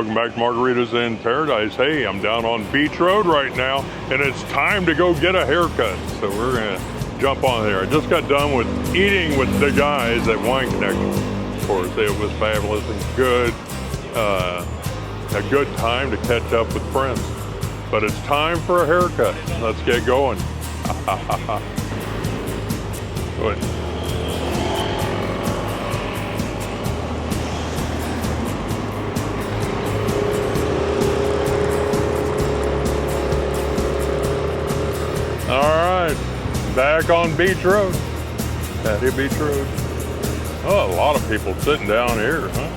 Welcome back to Margaritas in Paradise. Hey, I'm down on Beach Road right now, and it's time to go get a haircut. So we're gonna jump on there. I just got done with eating with the guys at Wine Connection. Of course, it was fabulous and good. A good time to catch up with friends. But it's time for a haircut. Let's get going. Good. All right, back on Beach Road. Pattaya Beach Road. Oh, a lot of people sitting down here, huh?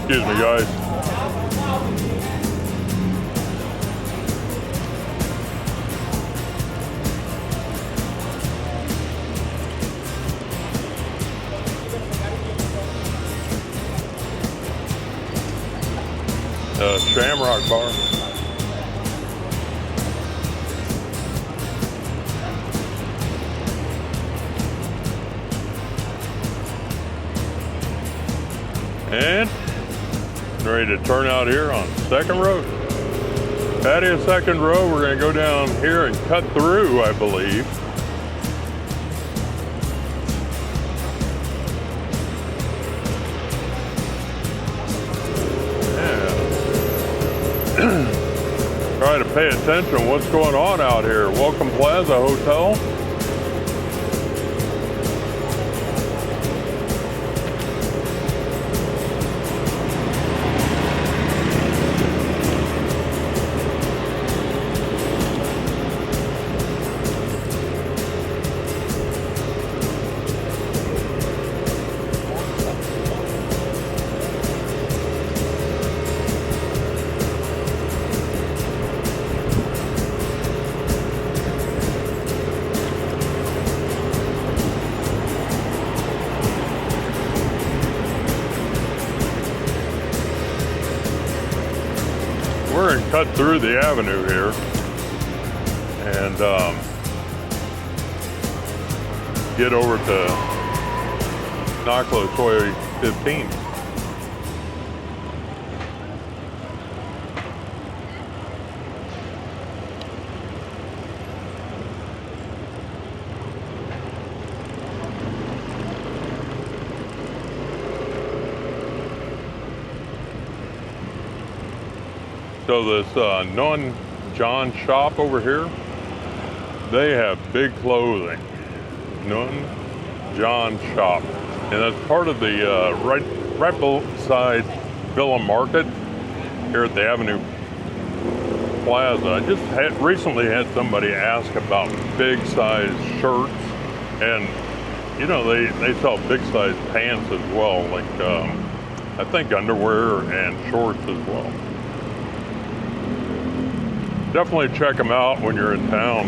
Excuse me, guys. Shamrock Bar. And ready to turn out here on Second Road. Pattaya Second Road. We're going to go down here and cut through, I believe. Try to pay attention to what's going on out here. Welcome Plaza Hotel. We're going to cut through the avenue here and get over to Naklo Soy 15. So this Nun John shop over here, they have big clothing. Nun John shop, and that's part of the right beside Villa Market here at the Avenue Plaza. I just recently had somebody ask about big size shirts, and you know they sell big size pants as well, like I think underwear and shorts as well. Definitely check them out when you're in town.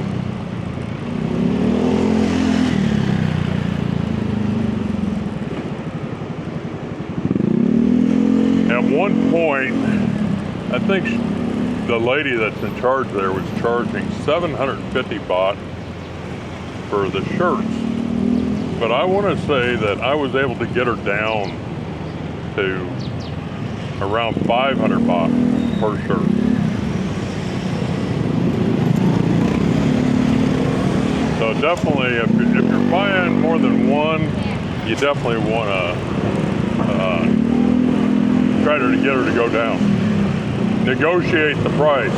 At one point, I think the lady that's in charge there was charging 750 baht for the shirts. But I want to say that I was able to get her down to around 500 baht per shirt. So definitely, if you're buying more than one, you definitely want to try to get her to go down. Negotiate the price.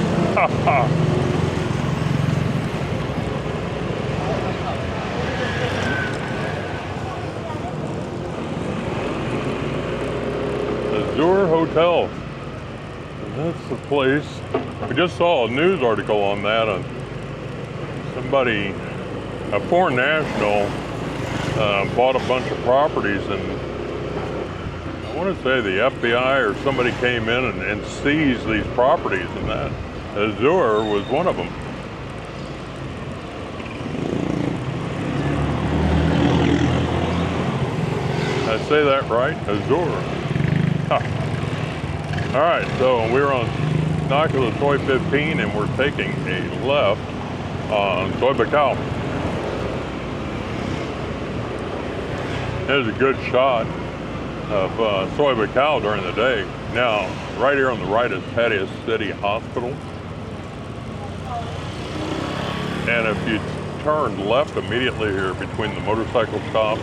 Azure Hotel. That's the place. We just saw a news article on that. Somebody, a foreign national, bought a bunch of properties, and I want to say the FBI or somebody came in and seized these properties, and that Azure was one of them. Did I say that right? Azure. All right, so we're on Nakula Soy 15 and we're taking a left on Soy Buakhao. There's a good shot of Soy Buakhao during the day. Now, right here on the right is Pattaya City Hospital. And if you turn left immediately here between the motorcycle stops,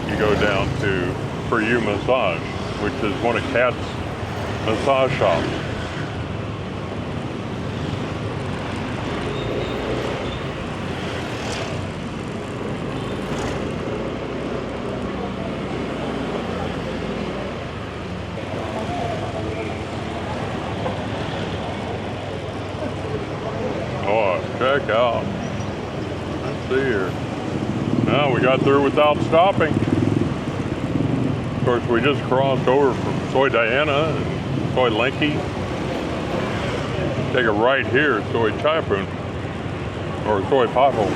you go down to For You Massage, which is one of Kat's massage shops. Oh, check out. Let's see here. Now we got through without stopping. Of course, we just crossed over from Soy Diana and Soy Lenki. Take a right here, Soy Chaiapun, or Soy Pattaya.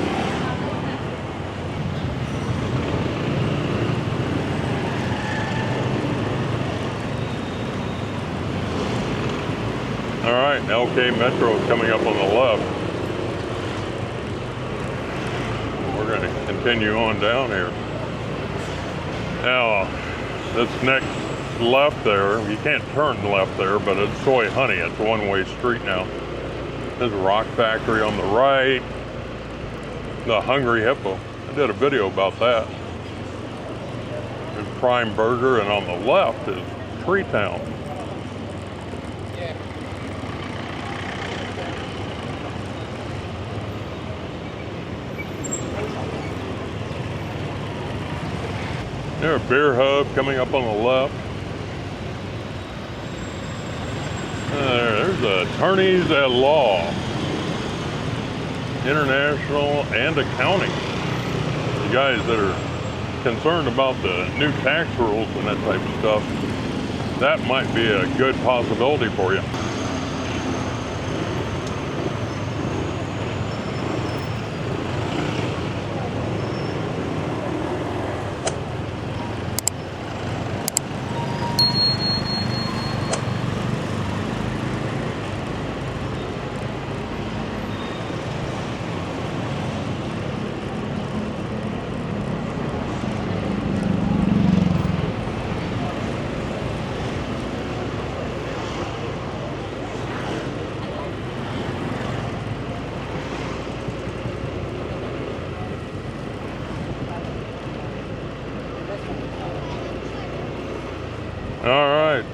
All right, LK Metro is coming up on the left. We're going to continue on down here. Now, this next left there, you can't turn left there, but it's Soy Honey. It's a one-way street now. There's a rock factory on the right. The Hungry Hippo. I did a video about that. There's Prime Burger, and on the left is Tree Town. There's a beer hub coming up on the left. There's Attorneys at Law, International and Accounting. You guys that are concerned about the new tax rules and that type of stuff, that might be a good possibility for you. All right.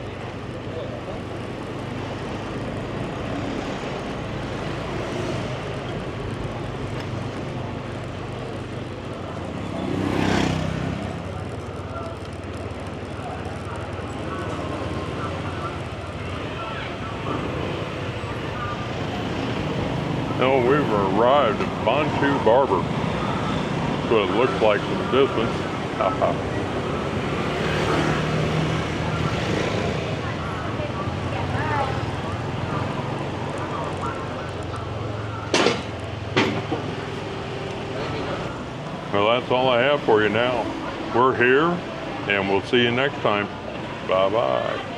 No, we've arrived at Bantu Barber. That's what it looks like from the distance. Well, that's all I have for you now. We're here, and we'll see you next time. Bye-bye.